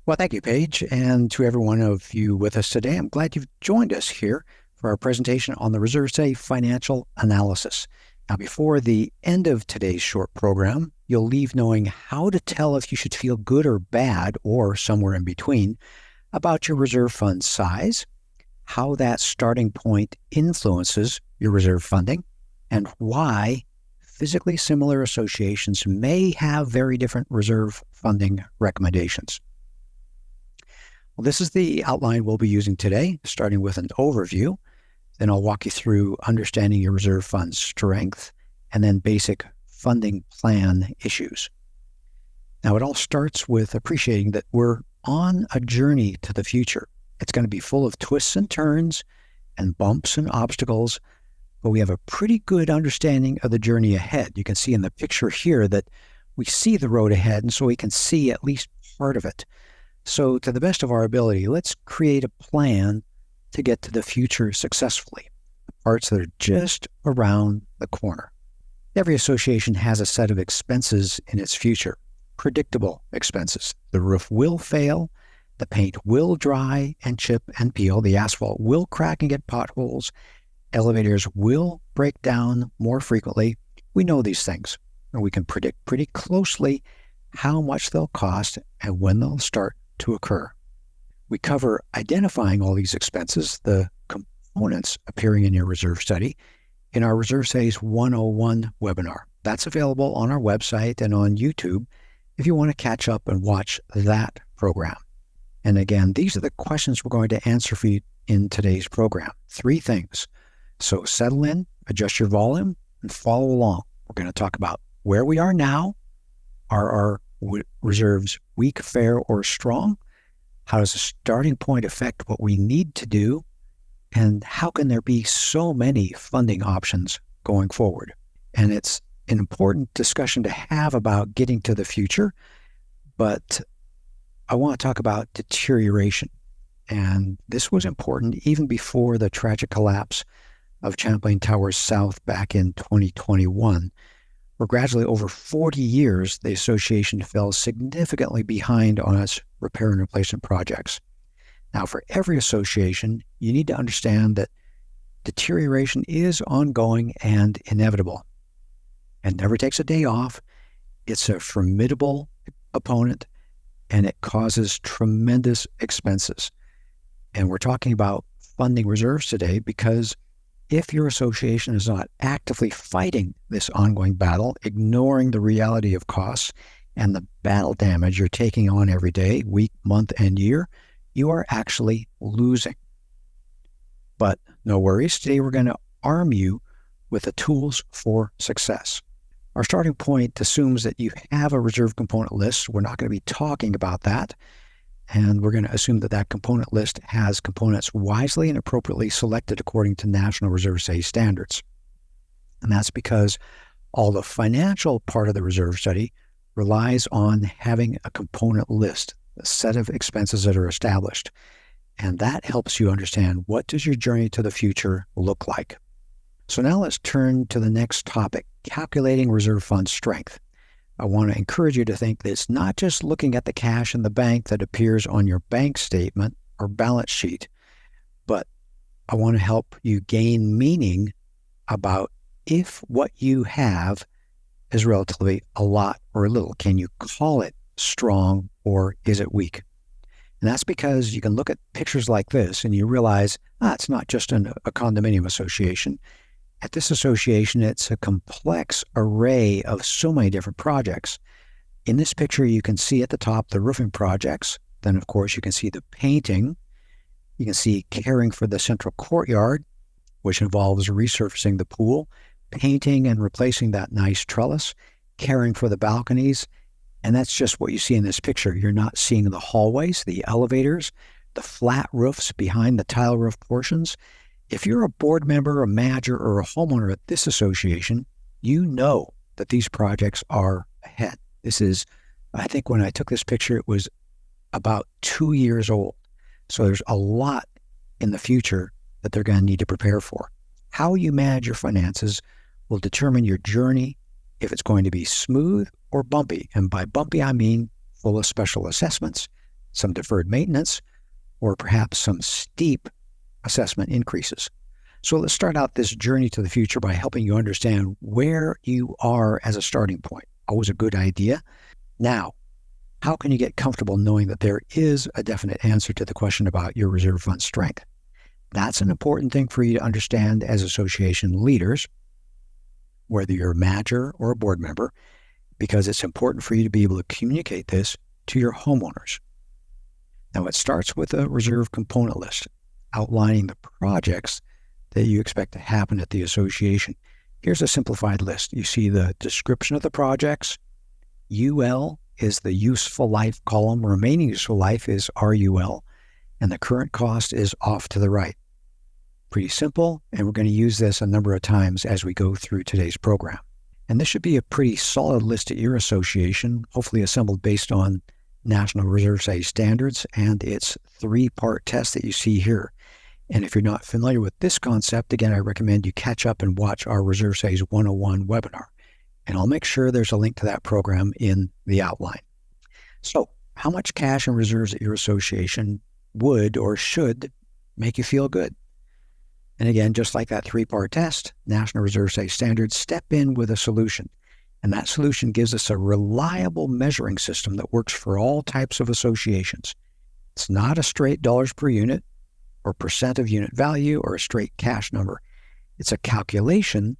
Well, thank you, Paige, and to every one of you with us today. I'm glad you've joined us here for our presentation on the ReserveSafe Financial Analysis. Now, before the end of today's short program, you'll leave knowing how to tell if you should feel good or bad, or somewhere in between, about your reserve fund size, how that starting point influences your reserve funding, and why physically similar associations may have very different reserve funding recommendations. Well, this is the outline we'll be using today, starting with an overview. Then I'll walk you through understanding your reserve fund strength and then basic funding plan issues. Now, it all starts with appreciating that we're on a journey to the future. It's going to be full of twists and turns and bumps and obstacles, but we have a pretty good understanding of the journey ahead. You can see in the picture here that we see the road ahead, and so we can see at least part of it. So to the best of our ability, let's create a plan to get to the future successfully, the parts that are just around the corner. Every association has a set of expenses in its future, predictable expenses. The roof will fail, the paint will dry and chip and peel, the asphalt will crack and get potholes, elevators will break down more frequently. We know these things, and we can predict pretty closely how much they'll cost and when they'll start to occur. We cover identifying all these expenses, the components appearing in your reserve study, in our ReserveSafe 101 webinar. That's available on our website and on YouTube if you want to catch up and watch that program. And again, these are the questions we're going to answer for you in today's program. 3 things. So settle in, adjust your volume, and follow along. We're going to talk about where we are now. Are our reserves weak, fair, or strong? How does the starting point affect what we need to do? And how can there be so many funding options going forward? And it's an important discussion to have about getting to the future, but I want to talk about deterioration. And this was important even before the tragic collapse of Champlain Towers South back in 2021. For gradually over 40 years, the association fell significantly behind on its repair and replacement projects. Now, for every association, you need to understand that deterioration is ongoing and inevitable. It never takes a day off. It's a formidable opponent, and it causes tremendous expenses. And we're talking about funding reserves today because if your association is not actively fighting this ongoing battle, ignoring the reality of costs and the battle damage you're taking on every day, week, month, and year, you are actually losing. But no worries, today we're going to arm you with the tools for success. Our starting point assumes that you have a reserve component list. We're not going to be talking about that. And we're going to assume that that component list has components wisely and appropriately selected according to National ReserveSafe standards. And that's because all the financial part of the reserve study relies on having a component list, a set of expenses that are established. And that helps you understand, what does your journey to the future look like? So now let's turn to the next topic, calculating reserve fund strength. I want to encourage you to think that it's not just looking at the cash in the bank that appears on your bank statement or balance sheet, but I want to help you gain meaning about if what you have is relatively a lot or a little. Can you call it strong or is it weak? And that's because you can look at pictures like this and you realize, it's not just a condominium association. At this association, it's a complex array of so many different projects. In this picture, you can see at the top the roofing projects. Then, of course, you can see the painting. You can see caring for the central courtyard, which involves resurfacing the pool, painting and replacing that nice trellis, caring for the balconies. And that's just what you see in this picture. You're not seeing the hallways, the elevators, the flat roofs behind the tile roof portions. If you're a board member, a manager, or a homeowner at this association, you know that these projects are ahead. This is, I think when I took this picture, it was about 2 years old. So there's a lot in the future that they're going to need to prepare for. How you manage your finances will determine your journey, if it's going to be smooth or bumpy. And by bumpy, I mean full of special assessments, some deferred maintenance, or perhaps some steep assessment increases. So let's start out this journey to the future by helping you understand where you are as a starting point. Always a good idea. Now, how can you get comfortable knowing that there is a definite answer to the question about your reserve fund strength? That's an important thing for you to understand as association leaders, whether you're a manager or a board member, because it's important for you to be able to communicate this to your homeowners. Now, it starts with a reserve component list, outlining the projects that you expect to happen at the association. Here's a simplified list. You see the description of the projects. UL is the useful life column. Remaining useful life is RUL. And the current cost is off to the right. Pretty simple, and we're going to use this a number of times as we go through today's program. And this should be a pretty solid list at your association, hopefully assembled based on National Reserve Society standards and its 3-part test that you see here. And if you're not familiar with this concept, again, I recommend you catch up and watch our Reserve Society's 101 webinar. And I'll make sure there's a link to that program in the outline. So, how much cash and reserves at your association would or should make you feel good? And again, just like that 3-part test, National Reserve Society standards step in with a solution. And that solution gives us a reliable measuring system that works for all types of associations. It's not a straight dollars per unit or percent of unit value or a straight cash number. It's a calculation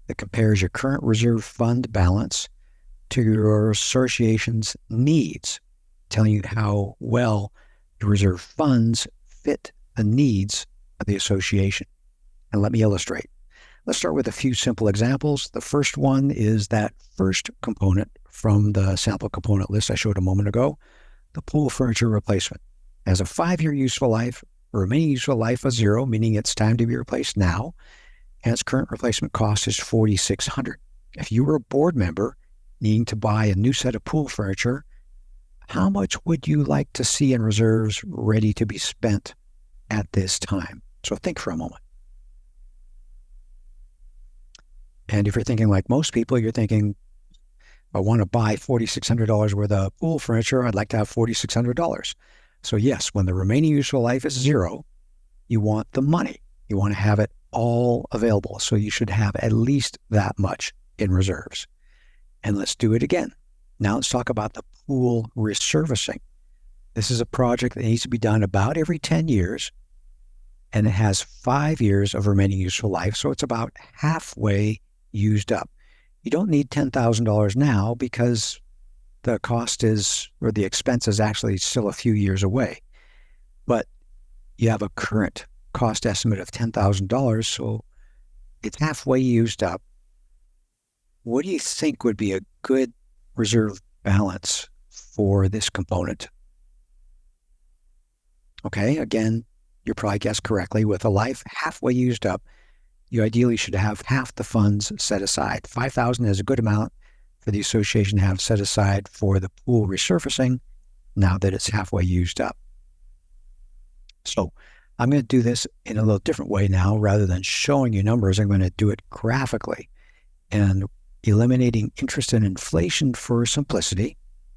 that compares your current reserve fund balance to your association's needs, telling you how well your reserve funds fit the needs of the association. And let me illustrate. Let's start with a few simple examples. The first one is that first component from the sample component list I showed a moment ago, the pool furniture replacement. It has a 5-year useful life, a remaining useful life of 0, meaning it's time to be replaced now, and its current replacement cost is $4,600. If you were a board member needing to buy a new set of pool furniture, how much would you like to see in reserves ready to be spent at this time? So think for a moment. And if you're thinking like most people, you're thinking, I want to buy $4,600 worth of pool furniture, I'd like to have $4,600. So yes, when the remaining useful life is 0, you want the money. You want to have it all available. So you should have at least that much in reserves. And let's do it again. Now let's talk about the pool resurfacing. This is a project that needs to be done about every 10 years, and it has 5 years of remaining useful life. So it's about halfway used up. You don't need $10,000 now because the cost is, or the expense is actually still a few years away. But you have a current cost estimate of $10,000, so it's halfway used up. What do you think would be a good reserve balance for this component? Okay, again, you probably guessed correctly. With a life halfway used up, you ideally should have half the funds set aside. $5,000 is a good amount for the association to have set aside for the pool resurfacing now that it's halfway used up. So I'm going to do this in a little different way now. Rather than showing you numbers, I'm going to do it graphically. And eliminating interest and inflation for simplicity,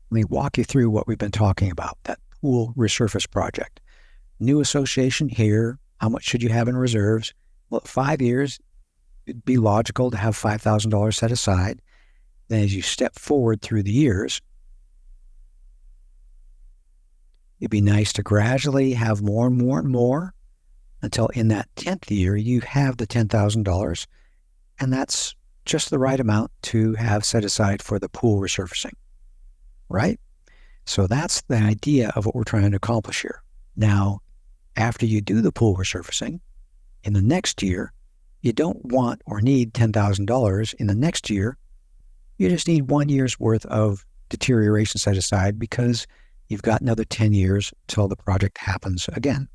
let me walk you through what we've been talking about, that pool resurface project. New association here, how much should you have in reserves? Well, 5 years, it'd be logical to have $5,000 set aside. Then as you step forward through the years, it'd be nice to gradually have more and more and more until in that 10th year, you have the $10,000. And that's just the right amount to have set aside for the pool resurfacing, right? So that's the idea of what we're trying to accomplish here. Now, after you do the pool resurfacing, in the next year, you don't want or need $10,000. In the next year, you just need 1 year's worth of deterioration set aside because you've got another 10 years till the project happens again.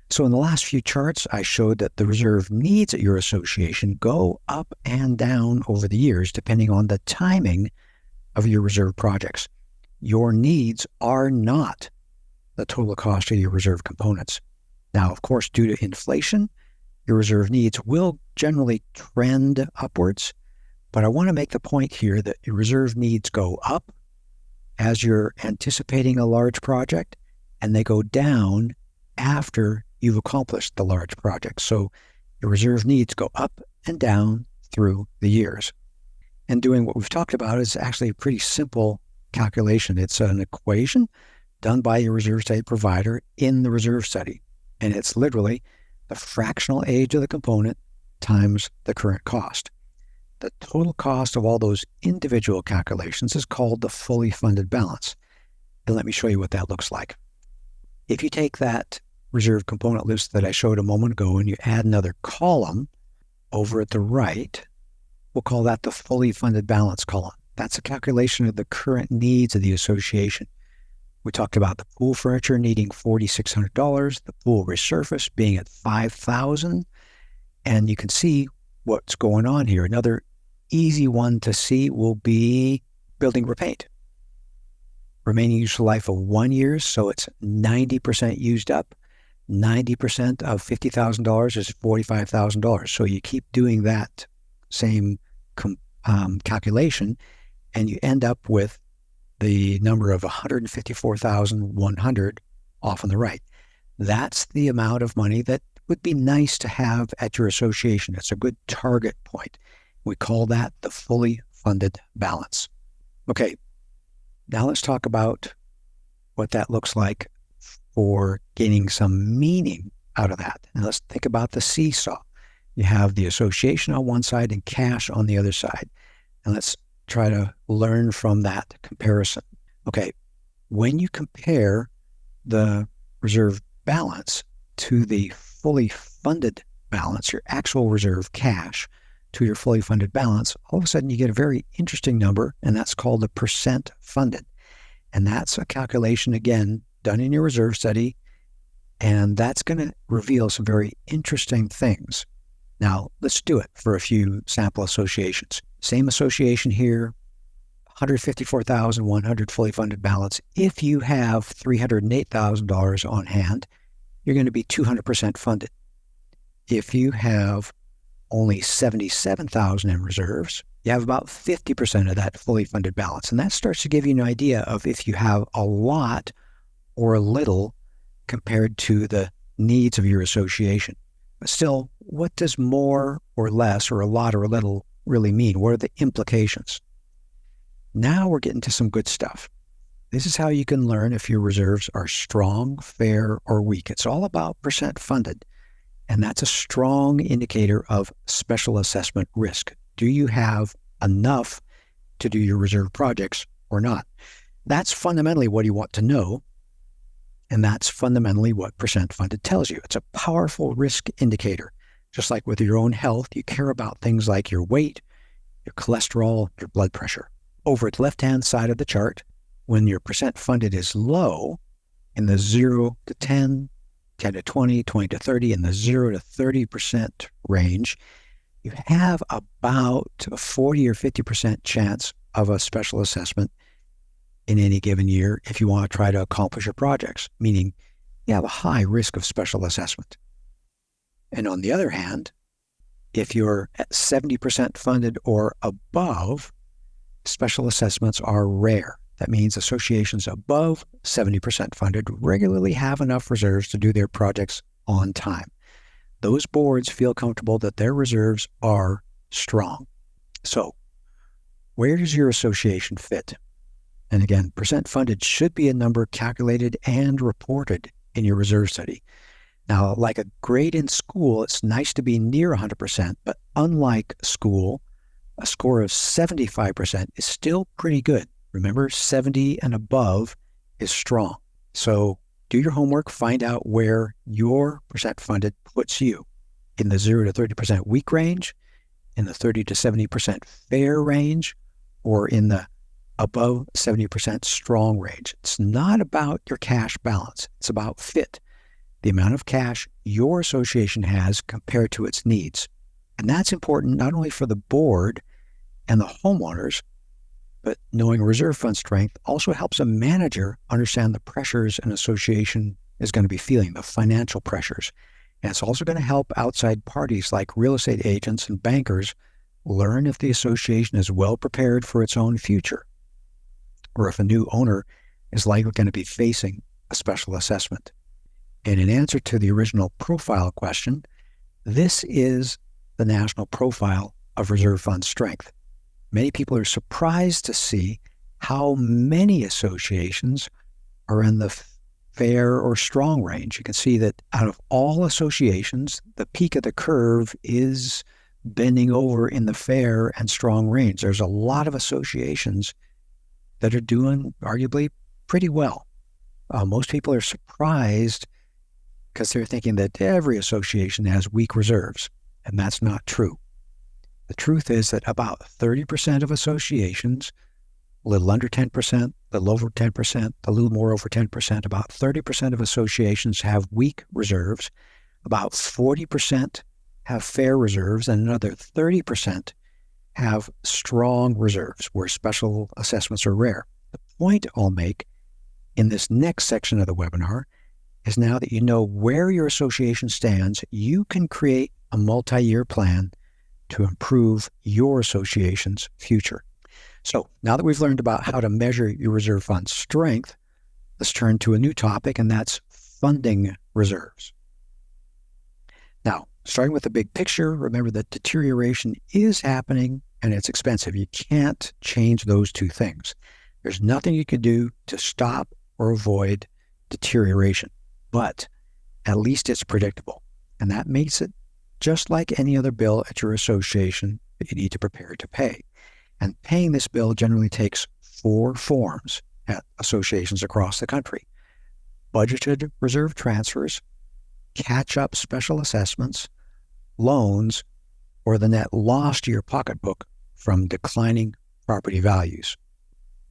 So in the last few charts, I showed that the reserve needs at your association go up and down over the years depending on the timing of your reserve projects. Your needs are not the total cost of your reserve components. Now, of course, due to inflation, your reserve needs will generally trend upwards, but I want to make the point here that your reserve needs go up as you're anticipating a large project, and they go down after you've accomplished the large project. So your reserve needs go up and down through the years. And doing what we've talked about is actually a pretty simple calculation. It's an equation done by your reserve study provider in the reserve study. And it's literally the fractional age of the component times the current cost. The total cost of all those individual calculations is called the fully funded balance. And let me show you what that looks like. If you take that reserve component list that I showed a moment ago and you add another column over at the right, we'll call that the fully funded balance column. That's a calculation of the current needs of the association. We talked about the pool furniture needing $4,600, the pool resurface being at $5,000, and you can see what's going on here. Another easy one to see will be building repaint. Remaining useful life of 1 year, so it's 90% used up. 90% of $50,000 is $45,000. So you keep doing that same calculation, and you end up with the number of $154,100 off on the right. That's the amount of money that would be nice to have at your association. It's a good target point. We call that the fully funded balance. Okay, now let's talk about what that looks like for gaining some meaning out of that. And let's think about the seesaw. You have the association on one side and cash on the other side. And let's try to learn from that comparison. Okay, when you compare the reserve balance to the fully funded balance, your actual reserve cash to your fully funded balance, all of a sudden you get a very interesting number, and that's called the percent funded. And that's a calculation, again, done in your reserve study, and that's going to reveal some very interesting things. Now, let's do it for a few sample associations. Same association here, $154,100 fully funded balance. If you have $308,000 on hand, you're going to be 200% funded. If you have only $77,000 in reserves, you have about 50% of that fully funded balance. And that starts to give you an idea of if you have a lot or a little compared to the needs of your association. But still, what does more or less or a lot or a little really mean? What are the implications? Now we're getting to some good stuff. This is how you can learn if your reserves are strong, fair, or weak. It's all about percent funded, and that's a strong indicator of special assessment risk. Do you have enough to do your reserve projects or not? That's fundamentally what you want to know, and that's fundamentally what percent funded tells you. It's a powerful risk indicator. Just like with your own health, you care about things like your weight, your cholesterol, your blood pressure. Over at the left-hand side of the chart, when your percent funded is low, in the 0 to 10, 10 to 20, 20 to 30, in the 0 to 30% range, you have about a 40 or 50% chance of a special assessment in any given year if you want to try to accomplish your projects, meaning you have a high risk of special assessment. And on the other hand, if you're at 70% funded or above, special assessments are rare. That means associations above 70% funded regularly have enough reserves to do their projects on time. Those boards feel comfortable that their reserves are strong. So, where does your association fit? And again, percent funded should be a number calculated and reported in your reserve study. Now, like a grade in school, it's nice to be near 100%, but unlike school, a score of 75% is still pretty good. Remember, 70 and above is strong. So do your homework, find out where your percent funded puts you in the 0 to 30% weak range, in the 30 to 70% fair range, or in the above 70% strong range. It's not about your cash balance. It's about fit, the amount of cash your association has compared to its needs. And that's important not only for the board and the homeowners, but knowing reserve fund strength also helps a manager understand the pressures an association is going to be feeling, the financial pressures. And it's also going to help outside parties like real estate agents and bankers learn if the association is well prepared for its own future, or if a new owner is likely going to be facing a special assessment. And in answer to the original profile question, this is the national profile of reserve fund strength. Many people are surprised to see how many associations are in the fair or strong range. You can see that out of all associations, the peak of the curve is bending over in the fair and strong range. There's a lot of associations that are doing arguably pretty well. Most people are surprised because they're thinking that every association has weak reserves, and that's not true. The truth is that about 30% of associations, a little under 10%, a little over 10%, a little more over 10%, about 30% of associations have weak reserves, about 40% have fair reserves, and another 30% have strong reserves where special assessments are rare. The point I'll make in this next section of the webinar is now that you know where your association stands, you can create a multi-year plan to improve your association's future. So now that we've learned about how to measure your reserve fund strength, let's turn to a new topic, and that's funding reserves. Now, starting with the big picture, remember that deterioration is happening and it's expensive. You can't change those two things. There's nothing you can do to stop or avoid deterioration, but at least it's predictable. And that makes it just like any other bill at your association that you need to prepare to pay. And paying this bill generally takes 4 forms at associations across the country: budgeted reserve transfers, catch-up special assessments, loans, or the net loss to your pocketbook from declining property values.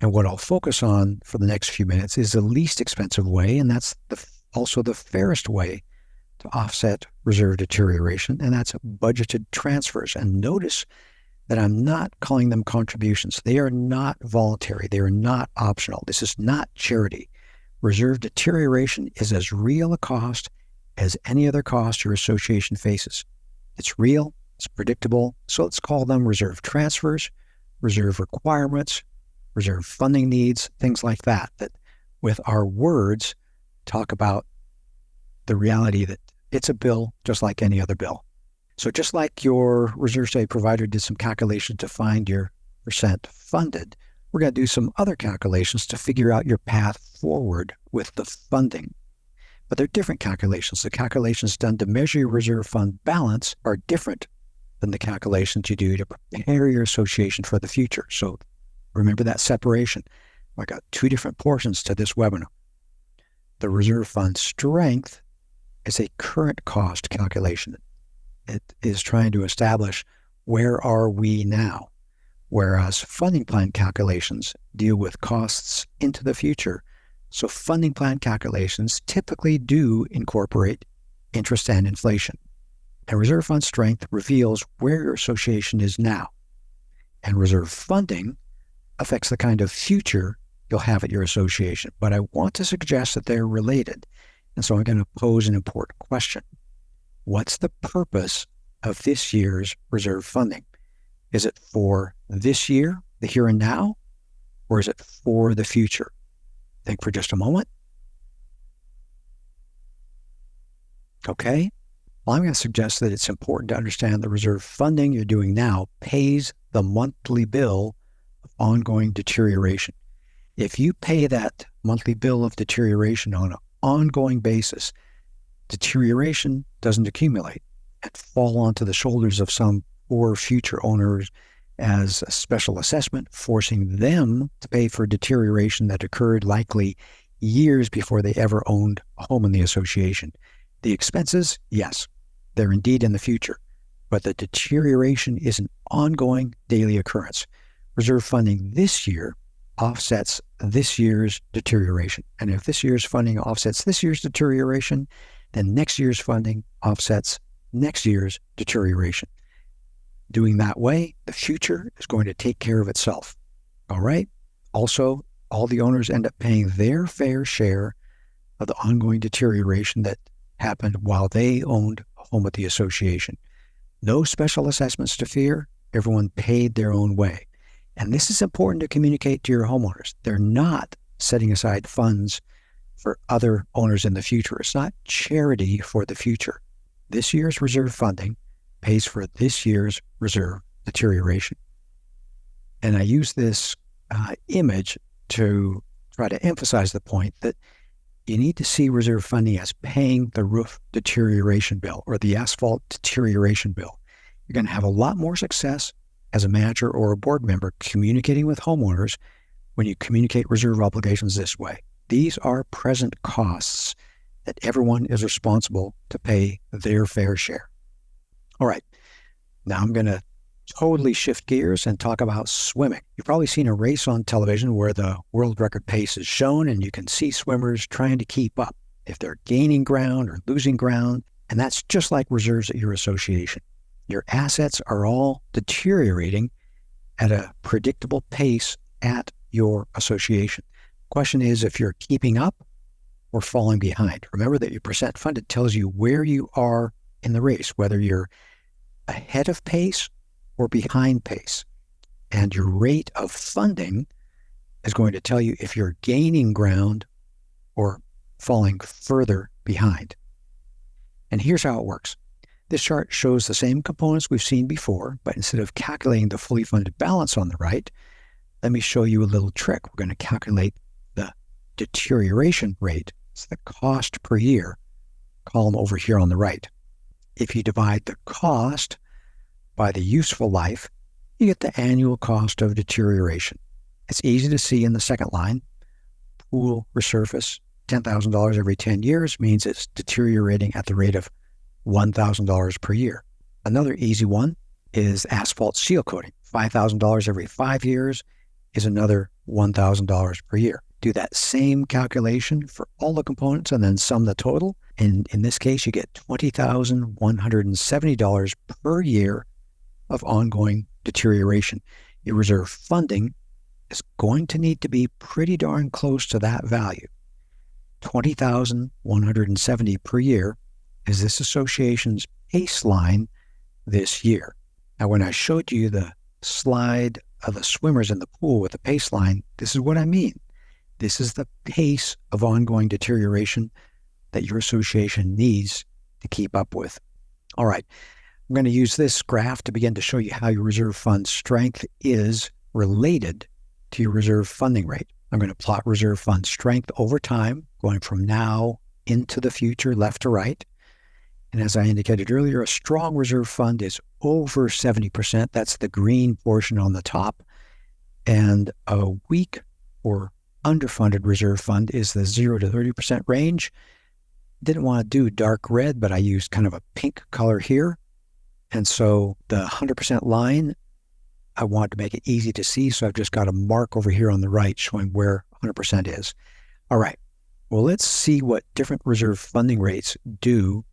And what I'll focus on for the next few minutes is the least expensive way, and that's also the fairest way to offset reserve deterioration, and that's budgeted transfers. And notice that I'm not calling them contributions. They are not voluntary. They are not optional. This is not charity. Reserve deterioration is as real a cost as any other cost your association faces. It's real, it's predictable, so let's call them reserve transfers, reserve requirements, reserve funding needs, things like that, that with our words talk about the reality that it's a bill just like any other bill. So just like your reserve study provider did some calculations to find your percent funded, we're going to do some other calculations to figure out your path forward with the funding. But they're different calculations. The calculations done to measure your reserve fund balance are different than the calculations you do to prepare your association for the future. So remember that separation. I got 2 different portions to this webinar. The reserve fund strength is a current cost calculation. It is trying to establish where are we now, whereas funding plan calculations deal with costs into the future. So funding plan calculations typically do incorporate interest and inflation. And reserve fund strength reveals where your association is now. And reserve funding affects the kind of future you'll have at your association. But I want to suggest that they're related. And so I'm going to pose an important question. What's the purpose of this year's reserve funding? Is it for this year, the here and now, or is it for the future? Think for just a moment. Okay. Well, I'm going to suggest that it's important to understand the reserve funding you're doing now pays the monthly bill of ongoing deterioration. If you pay that monthly bill of deterioration on an ongoing basis, deterioration doesn't accumulate and fall onto the shoulders of some poor future owners as a special assessment, forcing them to pay for deterioration that occurred likely years before they ever owned a home in the association. The expenses, yes, they're indeed in the future, but the deterioration is an ongoing daily occurrence. Reserve funding this year offsets this year's deterioration. And if this year's funding offsets this year's deterioration, then next year's funding offsets next year's deterioration. Doing that way, the future is going to take care of itself. All right? Also, all the owners end up paying their fair share of the ongoing deterioration that happened while they owned a home at the association. No special assessments to fear. Everyone paid their own way. And this is important to communicate to your homeowners. They're not setting aside funds for other owners in the future. It's not charity for the future. This year's reserve funding pays for this year's reserve deterioration. And I use this image to try to emphasize the point that you need to see reserve funding as paying the roof deterioration bill or the asphalt deterioration bill. You're going to have a lot more success as a manager or a board member communicating with homeowners when you communicate reserve obligations this way. These are present costs that everyone is responsible to pay their fair share. All right, now I'm going to totally shift gears and talk about swimming. You've probably seen a race on television where the world record pace is shown and you can see swimmers trying to keep up if they're gaining ground or losing ground. And that's just like reserves at your association. Your assets are all deteriorating at a predictable pace at your association. Question is if you're keeping up or falling behind. Remember that your percent funded tells you where you are in the race, whether you're ahead of pace or behind pace. And your rate of funding is going to tell you if you're gaining ground or falling further behind. And here's how it works. This chart shows the same components we've seen before, but instead of calculating the fully funded balance on the right, let me show you a little trick. We're going to calculate the deterioration rate. It's the cost per year column over here on the right. If you divide the cost by the useful life, you get the annual cost of deterioration. It's easy to see in the second line. Pool resurface, $10,000 every 10 years means it's deteriorating at the rate of $1,000 per year. Another easy one is asphalt seal coating. $5,000 every 5 years is another $1,000 per year. Do that same calculation for all the components and then sum the total. And in this case, you get $20,170 per year of ongoing deterioration. Your reserve funding is going to need to be pretty darn close to that value. $20,170 per year is this association's baseline this year. Now, when I showed you the slide of the swimmers in the pool with the pace line, this is what I mean. This is the pace of ongoing deterioration that your association needs to keep up with. All right. I'm going to use this graph to begin to show you how your reserve fund strength is related to your reserve funding rate. I'm going to plot reserve fund strength over time, going from now into the future, left to right. And as I indicated earlier, a strong reserve fund is over 70%. That's the green portion on the top. And a weak or underfunded reserve fund is the 0 to 30% range. Didn't want to do dark red, but I used kind of a pink color here. And so the 100% line, I wanted to make it easy to see, so I've just got a mark over here on the right showing where 100% is. All right, well, let's see what different reserve funding rates do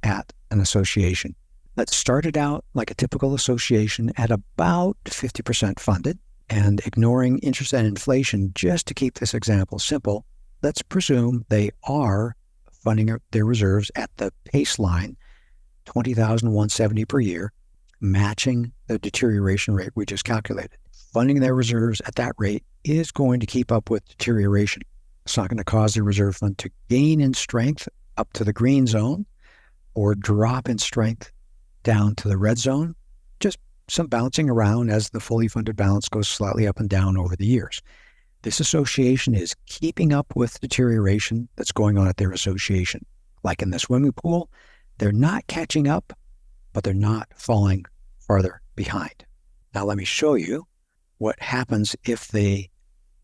at an association. Let's start it out like a typical association at about 50% funded, and ignoring interest and inflation just to keep this example simple, let's presume they are funding their reserves at the pace line, $20,170 per year, matching the deterioration rate we just calculated. Funding their reserves at that rate is going to keep up with deterioration. It's not going to cause the reserve fund to gain in strength up to the green zone or drop in strength down to the red zone, just some bouncing around as the fully funded balance goes slightly up and down over the years. This association is keeping up with deterioration that's going on at their association. Like in the swimming pool, they're not catching up, but they're not falling farther behind. Now let me show you what happens if they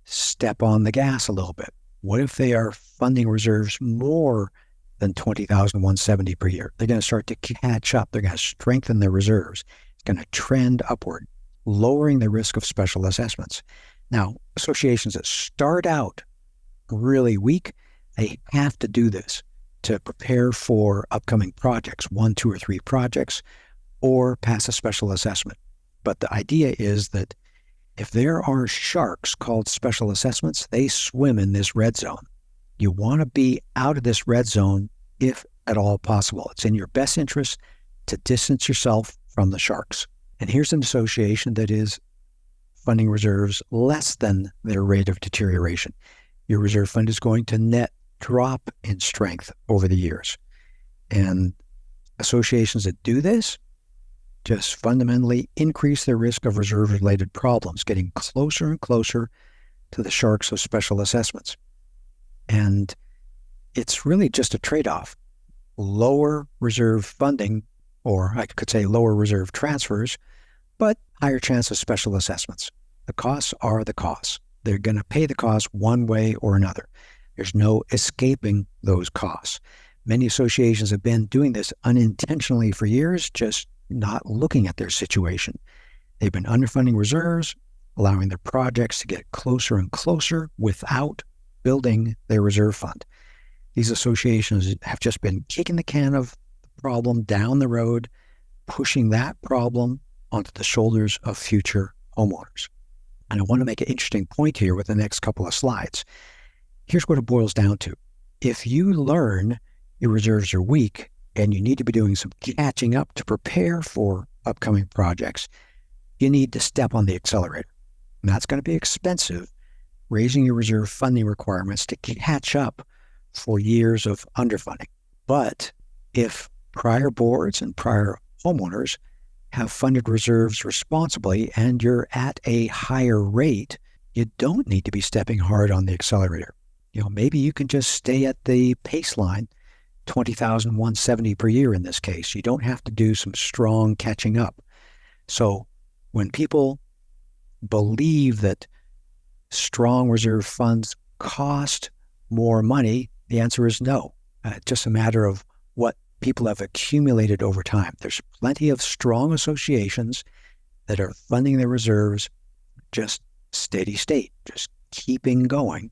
step on the gas a little bit. What if they are funding reserves more than $20,170 per year? They're going to start to catch up. They're going to strengthen their reserves. It's going to trend upward, lowering the risk of special assessments. Now, associations that start out really weak, they have to do this to prepare for upcoming projects, 1, 2, or 3 projects, or pass a special assessment. But the idea is that if there are sharks called special assessments, they swim in this red zone. You want to be out of this red zone if at all possible. It's in your best interest to distance yourself from the sharks. And here's an association that is funding reserves less than their rate of deterioration. Your reserve fund is going to net drop in strength over the years. And associations that do this just fundamentally increase their risk of reserve-related problems, getting closer and closer to the sharks of special assessments. And it's really just a trade-off. Lower reserve funding, or I could say lower reserve transfers, but higher chance of special assessments. The costs are the costs. They're going to pay the costs one way or another. There's no escaping those costs. Many associations have been doing this unintentionally for years, just not looking at their situation. They've been underfunding reserves, allowing their projects to get closer and closer without building their reserve fund. These associations have just been kicking the can of the problem down the road, pushing that problem onto the shoulders of future homeowners. And I want to make an interesting point here with the next couple of slides. Here's what it boils down to. If you learn your reserves are weak and you need to be doing some catching up to prepare for upcoming projects, you need to step on the accelerator. And that's going to be expensive, raising your reserve funding requirements to catch up for years of underfunding. But if prior boards and prior homeowners have funded reserves responsibly and you're at a higher rate, you don't need to be stepping hard on the accelerator. Maybe you can just stay at the pace line, $20,170 per year in this case. You don't have to do some strong catching up. So when people believe that strong reserve funds cost more money, the answer is no. It's just a matter of what people have accumulated over time. There's plenty of strong associations that are funding their reserves just steady state, just keeping going.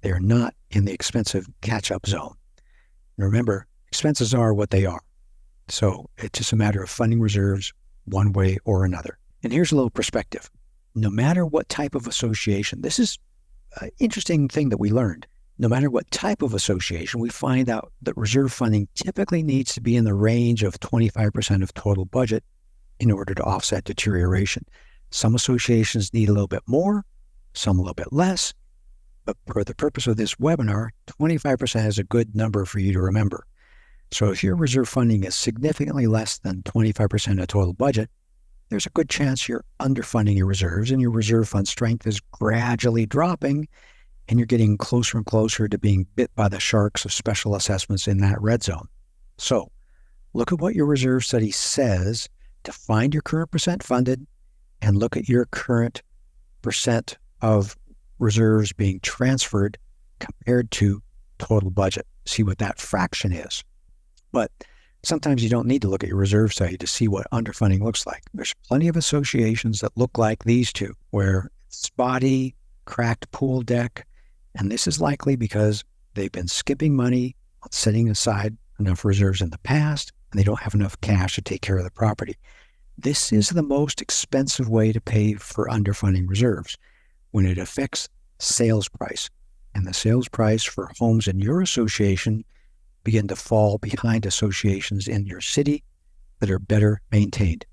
They're not in the expensive catch-up zone. And remember, expenses are what they are. So it's just a matter of funding reserves one way or another. And here's a little perspective. No matter what type of association, this is an interesting thing that we learned. No matter what type of association, we find out that reserve funding typically needs to be in the range of 25% of total budget in order to offset deterioration. Some associations need a little bit more, some a little bit less. But for the purpose of this webinar, 25% is a good number for you to remember. So if your reserve funding is significantly less than 25% of total budget, there's a good chance you're underfunding your reserves and your reserve fund strength is gradually dropping and you're getting closer and closer to being bit by the sharks of special assessments in that red zone. So look at what your reserve study says to find your current percent funded and look at your current percent of reserves being transferred compared to total budget. See what that fraction is. But sometimes you don't need to look at your reserve study to see what underfunding looks like. There's plenty of associations that look like these two, where spotty, cracked pool deck, and this is likely because they've been skipping money on setting aside enough reserves in the past, and they don't have enough cash to take care of the property. This is the most expensive way to pay for underfunding reserves when it affects sales price. And the sales price for homes in your association begin to fall behind associations in your city that are better maintained.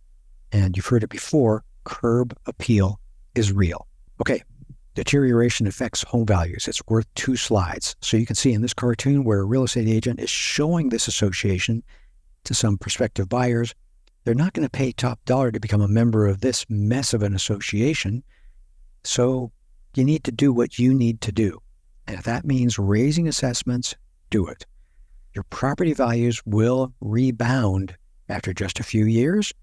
And you've heard it before, curb appeal is real. Okay, deterioration affects home values. It's worth 2 slides. So you can see in this cartoon where a real estate agent is showing this association to some prospective buyers, they're not going to pay top dollar to become a member of this mess of an association. So you need to do what you need to do. And if that means raising assessments, do it. Your property values will rebound after just a few years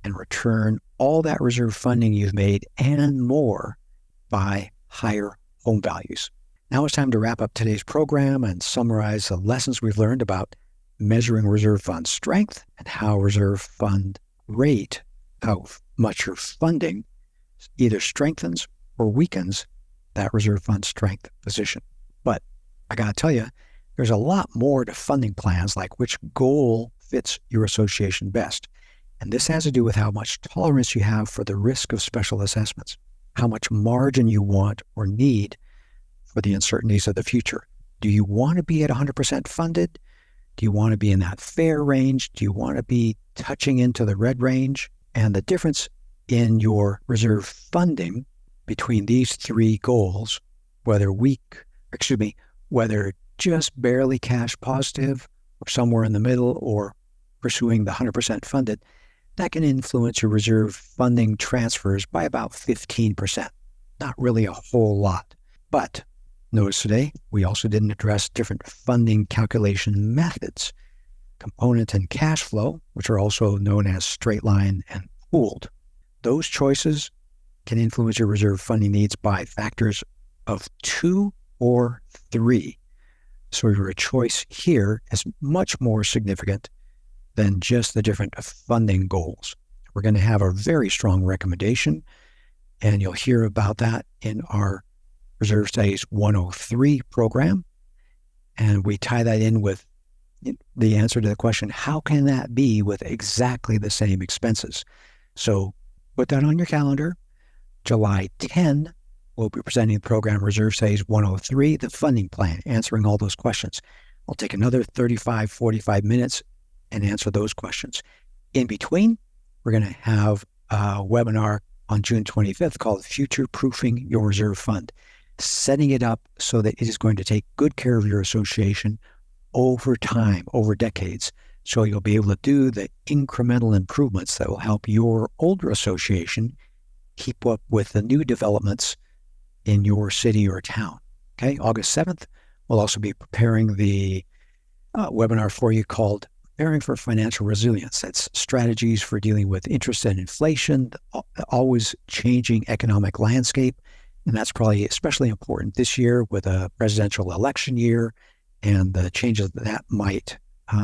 and return all that reserve funding you've made and more by higher home values. Now it's time to wrap up today's program and summarize the lessons we've learned about measuring reserve fund strength and how reserve fund rate, how much you're funding, either strengthens or weakens that reserve fund strength position. But I got to tell you, there's a lot more to funding plans, like which goal fits your association best. And this has to do with how much tolerance you have for the risk of special assessments, how much margin you want or need for the uncertainties of the future. Do you want to be at 100% funded? Do you want to be in that fair range? Do you want to be touching into the red range? And the difference in your reserve funding between these 3 goals, whether just barely cash positive or somewhere in the middle or pursuing the 100% funded, that can influence your reserve funding transfers by about 15%. Not really a whole lot. But notice today, we also didn't address different funding calculation methods. Component and cash flow, which are also known as straight line and pooled. Those choices can influence your reserve funding needs by factors of 2 or 3. So your choice here is much more significant than just the different funding goals. We're going to have a very strong recommendation, and you'll hear about that in our Reserve Studies 103 program. And we tie that in with the answer to the question, how can that be with exactly the same expenses? So put that on your calendar. July 10, we'll be presenting the program Reserve Studies 103, the funding plan, answering all those questions. I'll take another 35, 45 minutes and answer those questions. In between, we're going to have a webinar on June 25th called Future Proofing Your Reserve Fund, setting it up so that it is going to take good care of your association over time, over decades. So you'll be able to do the incremental improvements that will help your older association keep up with the new developments in your city or town. Okay, August 7th, we'll also be preparing the webinar for you called Preparing for Financial Resilience. That's strategies for dealing with interest and inflation, always changing economic landscape. And that's probably especially important this year with a presidential election year and the changes that might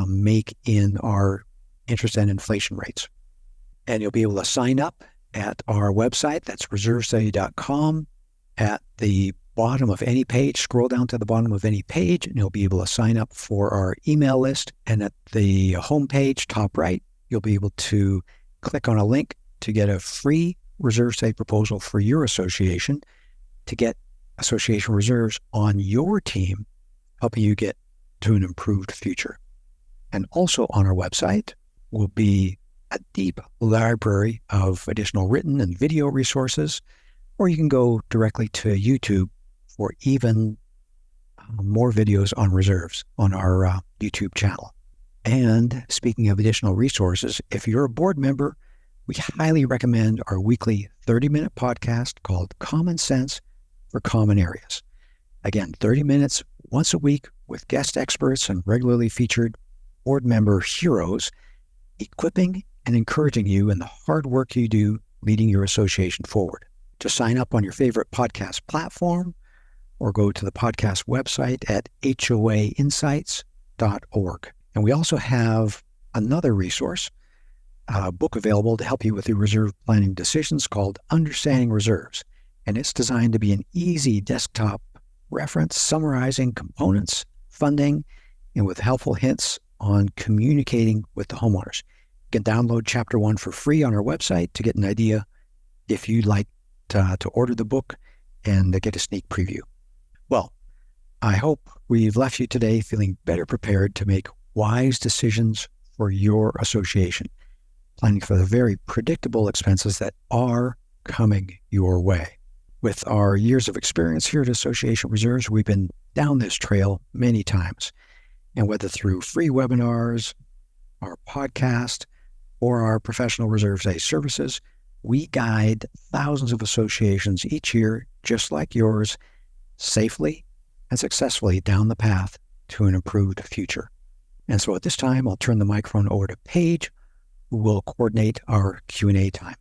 make in our interest and inflation rates. And you'll be able to sign up at our website. That's reservestudy.com. At the bottom of any page, scroll down to the bottom of any page, and you'll be able to sign up for our email list. And at the homepage, top right, you'll be able to click on a link to get a free reserve study proposal for your association to get association reserves on your team, helping you get to an improved future. And also on our website will be a deep library of additional written and video resources, or you can go directly to YouTube for even more videos on reserves on our YouTube channel. And speaking of additional resources, if you're a board member, we highly recommend our weekly 30-minute podcast called Common Sense for Common Areas. Again, 30 minutes once a week with guest experts and regularly featured board member heroes, equipping and encouraging you in the hard work you do leading your association forward. Just sign up on your favorite podcast platform or go to the podcast website at hoainsights.org. And we also have another resource, a book available to help you with your reserve planning decisions called Understanding Reserves. And it's designed to be an easy desktop reference summarizing components, funding, and with helpful hints on communicating with the homeowners. You can download Chapter 1 for free on our website to get an idea if you'd like to order the book and to get a sneak preview. Well, I hope we've left you today feeling better prepared to make wise decisions for your association, planning for the very predictable expenses that are coming your way. With our years of experience here at Association Reserves, we've been down this trail many times. And whether through free webinars, our podcast, or our professional reserve day services, we guide thousands of associations each year, just like yours, safely and successfully down the path to an improved future. And so at this time, I'll turn the microphone over to Paige, who will coordinate our Q&A time.